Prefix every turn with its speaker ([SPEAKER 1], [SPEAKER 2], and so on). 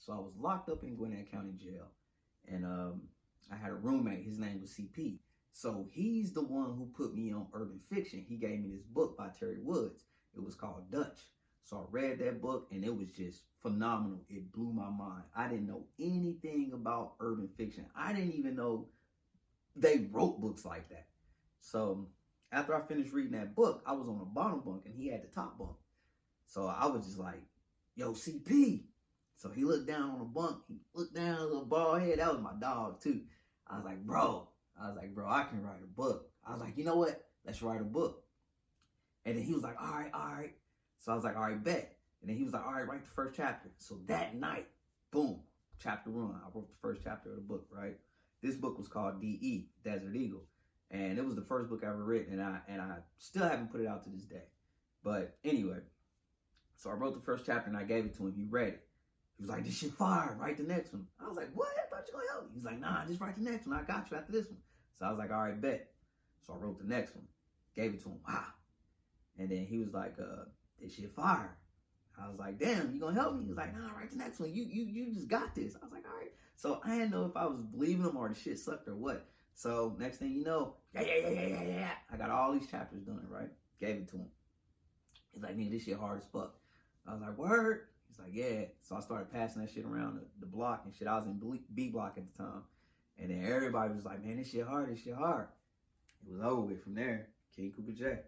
[SPEAKER 1] So I was locked up in Gwinnett County Jail, and I had a roommate. His name was CP. So he's the one who put me on urban fiction. He gave me this book by Terry Woods. It was called Dutch. So I read that book, and it was just phenomenal. It blew my mind. I didn't know anything about urban fiction. I didn't even know they wrote books like that. So after I finished reading that book, I was on the bottom bunk, and he had the top bunk. So I was just like, yo, CP. So he looked down on the bunk. He looked down, a little bald head. That was my dog, too. I was like, bro, I can write a book. I was like, you know what? Let's write a book. And then he was like, all right. So I was like, all right, bet. And then he was like, all right, write the first chapter. So that night, boom, chapter 1. I wrote the first chapter of the book, right? This book was called DE, Desert Eagle. And it was the first book I ever written. And I still haven't put it out to this day. But anyway, so I wrote the first chapter and I gave it to him. He read it. He was like, this shit fire. Write the next one. I was like, what? I thought you were going to help me. He's like, nah, just write the next one. I got you after this one. So I was like, all right, bet. So I wrote the next one. Gave it to him. Wow. And then he was like, this shit fire. I was like, damn, you going to help me? He was like, nah, write the next one. You just got this. I was like, all right. So I didn't know if I was believing him or the shit sucked or what. So next thing you know, yeah. I got all these chapters done, right? Gave it to him. He's like, nigga, this shit hard as fuck. I was like, word? He's like, yeah. So I started passing that shit around the block and shit. I was in B block at the time. And then everybody was like, man, this shit hard. It was over with from there. King Cooper J.